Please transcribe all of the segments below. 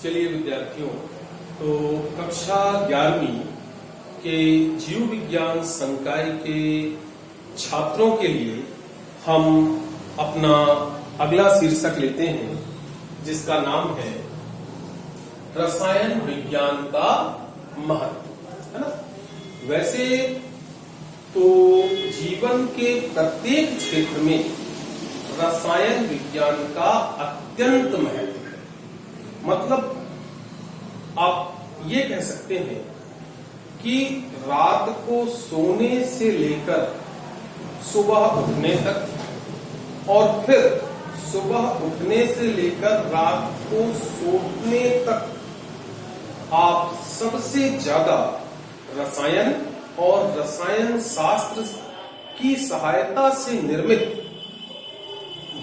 चलिए विद्यार्थियों, तो कक्षा 11वीं के जीव विज्ञान संकाय के छात्रों के लिए हम अपना अगला शीर्षक लेते हैं, जिसका नाम है रसायन विज्ञान का महत्व। है ना? वैसे तो जीवन के प्रत्येक क्षेत्र में रसायन विज्ञान का अत्यंत महत्व है। मतलब आप ये कह सकते हैं कि रात को सोने से लेकर सुबह उठने तक और फिर सुबह उठने से लेकर रात को सोने तक आप सबसे ज्यादा रसायन और रसायन शास्त्र की सहायता से निर्मित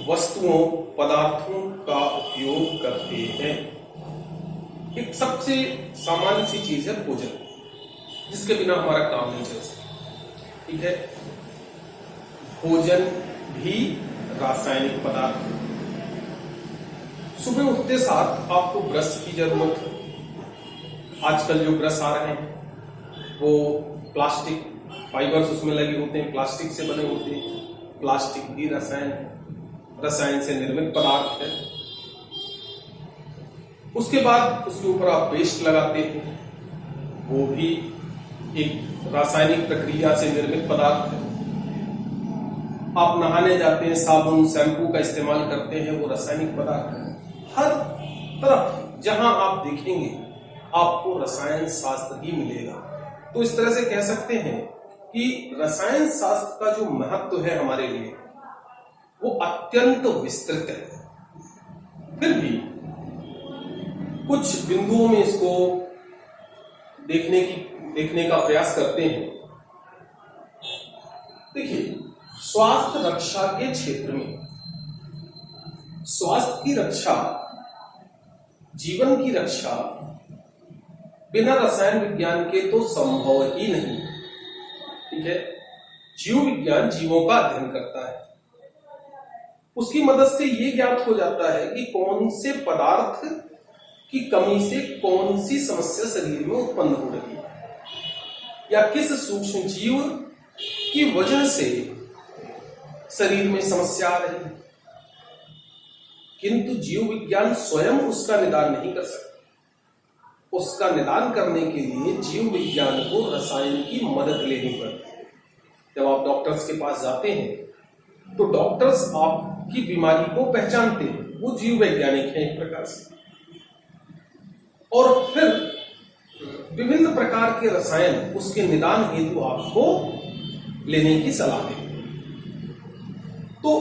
वस्तुओं पदार्थों का उपयोग करते हैं। एक सबसे सामान्य सी चीज है भोजन, जिसके बिना हमारा काम नहीं चल सकता। ठीक है, भोजन भी रासायनिक पदार्थ है। सुबह उठते साथ आपको ब्रश की जरूरत है। आजकल जो ब्रश आ रहे हैं वो प्लास्टिक फाइबर्स उसमें लगे होते हैं, प्लास्टिक से बने होते हैं। प्लास्टिक भी रसायन है, रसायन से निर्मित पदार्थ है। उसके बाद उसके ऊपर आप पेस्ट लगाते हैं, वो भी एक रासायनिक प्रक्रिया से निर्मित पदार्थ है। आप नहाने जाते हैं, साबुन शैम्पू का इस्तेमाल करते हैं, वो रासायनिक पदार्थ है। हर तरफ जहां आप देखेंगे आपको रसायन शास्त्र ही मिलेगा। तो इस तरह से कह सकते हैं कि रसायन शास्त्र का जो महत्व है हमारे लिए वो अत्यंत विस्तृत है। फिर भी कुछ बिंदुओं में इसको देखने का प्रयास करते हैं। देखिए, स्वास्थ्य रक्षा के क्षेत्र में स्वास्थ्य की रक्षा, जीवन की रक्षा बिना रसायन विज्ञान के तो संभव ही नहीं। ठीक है, जीव विज्ञान जीवों का अध्ययन करता है। उसकी मदद से यह ज्ञात हो जाता है कि कौन से पदार्थ की कमी से कौन सी समस्या शरीर में उत्पन्न हो रही है, या किस सूक्ष्म जीव की वजह से शरीर में समस्या आ रही है। किंतु जीव विज्ञान स्वयं उसका निदान नहीं कर सकता। उसका निदान करने के लिए जीव विज्ञान को रसायन की मदद लेनी पड़ती है। जब आप डॉक्टर्स के पास जाते हैं तो डॉक्टर्स आपकी बीमारी को पहचानते हैं, वो जीव वैज्ञानिक हैं एक प्रकार से, और फिर विभिन्न प्रकार के रसायन उसके निदान हेतु आपको लेने की सलाह देते हैं। तो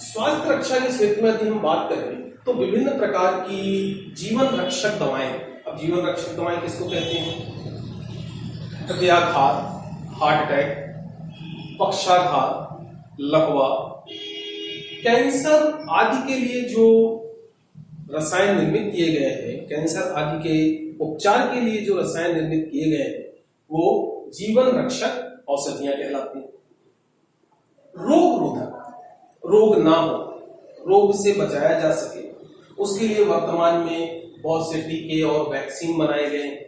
स्वास्थ्य रक्षा के क्षेत्र में यदि हम बात करें तो विभिन्न प्रकार की जीवन रक्षक दवाएं। अब जीवन रक्षक दवाएं किसको कहते हैं? हृदयाघात, हार्ट अटैक, पक्षाघात, लकवा, कैंसर आदि के लिए जो रसायन निर्मित किए गए हैं, कैंसर आदि के उपचार के लिए जो रसायन निर्मित किए गए हैं, वो जीवन रक्षक औषधियां कहलाती हैं। रोग रोधक, रोग ना हो, रोग से बचाया जा सके, उसके लिए वर्तमान में बहुत से टीके और वैक्सीन बनाए गए हैं।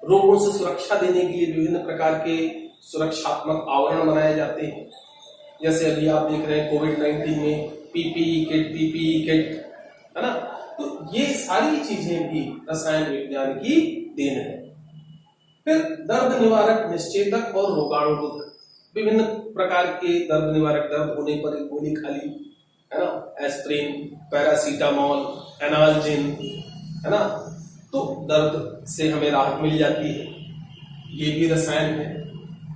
रोगों से सुरक्षा देने के लिए विभिन्न प्रकार के सुरक्षात्मक आवरण बनाए जाते हैं। जैसे अभी आप देख रहे हैं कोविड-19 में पीपीई किट, है ना? तो ये सारी चीजें भी रसायन विज्ञान की देन है। फिर दर्द निवारक, निश्चेतक और रोगाणुरोधक, विभिन्न प्रकार के दर्द निवारक, दर्द होने पर एक गोली खा ली, है ना, एस्प्रिन, पैरासीटामोल, एनाल्जिन, है ना, तो दर्द से हमें राहत मिल जाती है। ये भी रसायन है।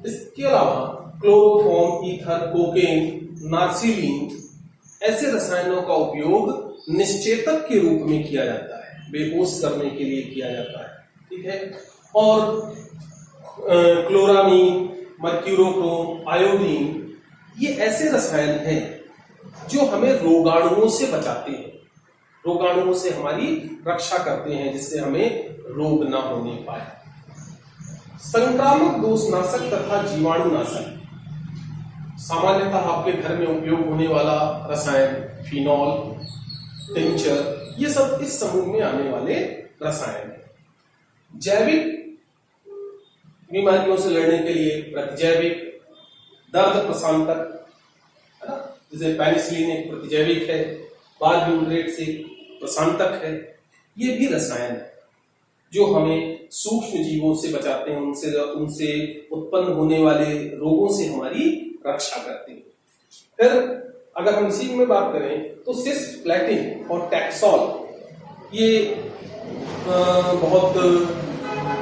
इसके अलावा क्लोरोफॉर्म, ईथर, कोकेन, नार्सिलिन, ऐसे रसायनों का उपयोग निश्चेतक के रूप में किया जाता है, बेहोश करने के लिए किया जाता है। ठीक है, और क्लोरामीन, मर्क्यूरोक्रोम, आयोडीन, ये ऐसे रसायन हैं जो हमें रोगाणुओं से बचाते हैं, रोगाणुओं से हमारी रक्षा करते हैं, जिससे हमें रोग ना होने पाए। संक्रामक दोषनाशक तथा जीवाणुनाशक, सामान्यतः आपके घर में उपयोग होने वाला रसायन फिनॉल, टिंचर, ये सब इस समूह में आने वाले रसायन हैं। जैविक बीमारियों से लड़ने के लिए प्रतिजैविक, दर्द प्रशांतक, है ना, जैसे पेनिसिलिन एक प्रतिजैविक है, बारबिटूरेट से प्रशांतक है। ये भी रसायन है जो हमें सूक्ष्म जीवों से बचाते हैं, उनसे उत्पन्न होने वाले रोगों से हमारी रक्षा करते हैं। फिर अगर हम इसी में बात करें तो सिस्प्लेटिन और टैक्सोल ये बहुत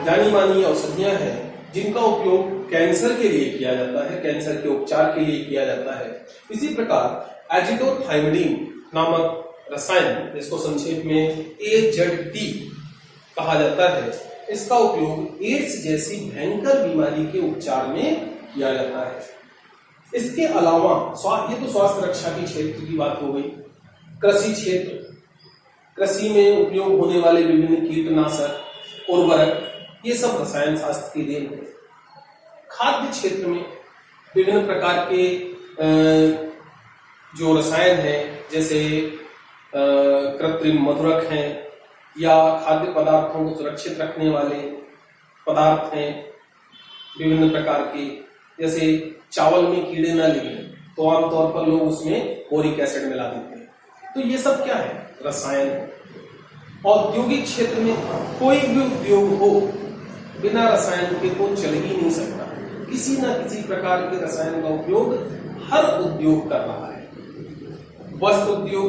जानी मानी औषधियां हैं जिनका उपयोग कैंसर के लिए किया जाता है, कैंसर के उपचार के लिए किया जाता है। इसी प्रकार एजिडोथाइमिडीन नामक रसायन, जिसको संक्षेप में AZD कहा जाता है, इसका उपयोग एड्स जैसी भयंकर बीमारी के उपचार में किया जाता है। इसके अलावा ये तो स्वास्थ्य रक्षा के क्षेत्र की बात हो गई। कृषि क्षेत्र, कृषि में उपयोग होने वाले विभिन्न कीटनाशक, उर्वरक, ये सब रसायन शास्त्र की देन है। खाद्य क्षेत्र में विभिन्न प्रकार के जो रसायन हैं, जैसे कृत्रिम मधुरक हैं या खाद्य पदार्थों को सुरक्षित रखने वाले पदार्थ हैं विभिन्न प्रकार के, जैसे चावल में कीड़े न लगे तो आमतौर पर लोग उसमें बोरिक एसिड मिला देते हैं। तो ये सब क्या है? रसायन है। औद्योगिक क्षेत्र में कोई भी उद्योग हो बिना रसायन के तो चल ही नहीं सकता। किसी न किसी प्रकार के रसायन का उपयोग हर उद्योग कर रहा है। वस्त्र उद्योग,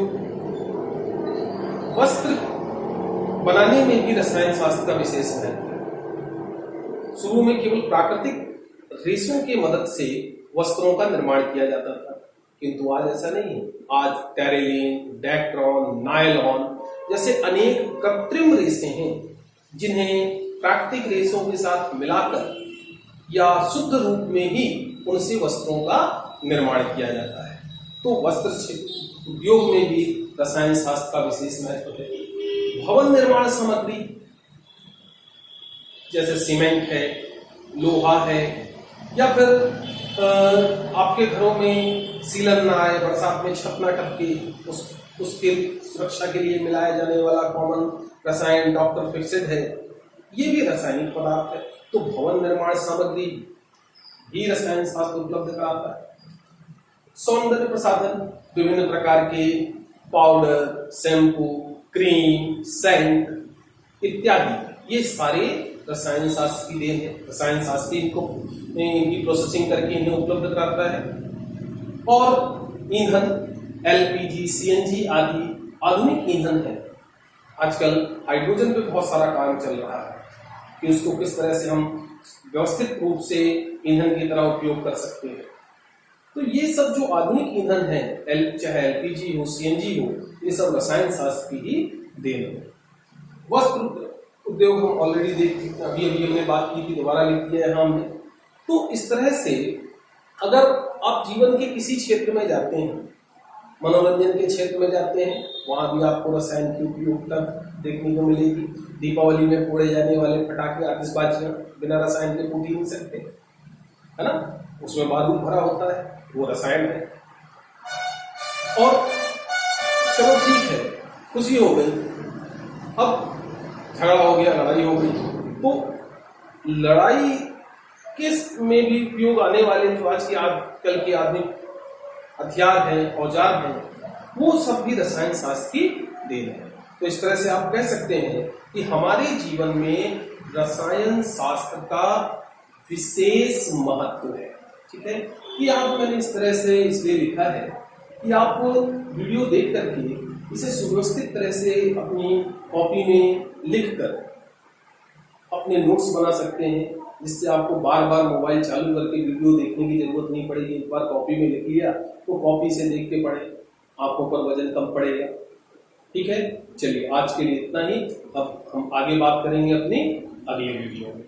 वस्त्र बनाने में भी रसायन शास्त्र का विशेष महत्व है। शुरू में केवल प्राकृतिक रेशों की मदद से वस्त्रों का निर्माण किया जाता था, किंतु आज ऐसा नहीं है। आज टेरेलिन, डेक्ट्रॉन, नायलॉन जैसे अनेक कृत्रिम रेशे हैं जिन्हें प्राकृतिक रेशों के साथ मिलाकर या शुद्ध रूप में ही उनसे वस्त्रों का निर्माण किया जाता है। तो वस्त्र उद्योग में भी रसायन शास्त्र का विशेष महत्व है। भवन निर्माण सामग्री जैसे सीमेंट है, लोहा है, या फिर आपके घरों में सीलन ना आए, बरसात में छत ना टपके, उसके सुरक्षा के लिए मिलाया जाने वाला कॉमन रसायन डॉक्टर फिक्सिड है, ये भी रासायनिक पदार्थ है। तो भवन निर्माण सामग्री भी रसायन शास्त्र उपलब्ध कराता है। सौंदर्य प्रसाधन, विभिन्न प्रकार के पाउडर, शैम्पू, क्रीम, सेंट इत्यादि, ये सारे रसायन शास्त्र की देन है। रसायन शास्त्र इनकी प्रोसेसिंग करके इन्हें उपलब्ध कराता है। और ईंधन, LPG, CNG आदि आधुनिक ईंधन है। आजकल हाइड्रोजन पे बहुत सारा काम चल रहा है कि उसको किस तरह से हम व्यवस्थित रूप से ईंधन की तरह उपयोग कर सकते हैं। तो ये सब जो आधुनिक ईंधन है, चाहे LPG हो, CNG हो, ये सब रसायन शास्त्र की ही देन है। वस्त्र उद्योग हम ऑलरेडी देख चुके हैं, अभी हमने बात की थी, दोबारा लिख दिया है हमने। तो इस तरह से अगर आप जीवन के किसी क्षेत्र में जाते हैं, मनोरंजन के क्षेत्र में जाते हैं, वहां भी आपको रसायन की उपयोगिता देखने को मिलेगी। दीपावली में फोड़े जाने वाले पटाखे, आतिशबाजियां बिना रसायन के फूट ही नहीं सकते, है ना, उसमें बारूद भरा होता है, वो रसायन है। और चलो ठीक है, खुशी हो गई, अब झगड़ा हो गया, लड़ाई हो गई, तो लड़ाई किस में भी उपयोग आने वाले जो आज की आजकल के आधुनिक हथियार हैं, औजार हैं, वो सब भी रसायन शास्त्र की देन है। तो इस तरह से आप कह सकते हैं कि हमारे जीवन में रसायन शास्त्र का विशेष महत्व है। ठीक है, कि आप मैंने इस तरह से इसलिए लिखा है कि आप वीडियो देख करके इसे सुव्यवस्थित तरह से अपनी कॉपी में लिखकर अपने नोट्स बना सकते हैं, जिससे आपको बार बार मोबाइल चालू करके वीडियो देखने की जरूरत नहीं पड़ेगी। एक बार कॉपी में लिख लिया तो कॉपी से देख के पढ़े, आंखों पर वजन कम पड़ेगा। ठीक है, चलिए आज के लिए इतना ही। अब हम आगे बात करेंगे अपनी अगले वीडियो में।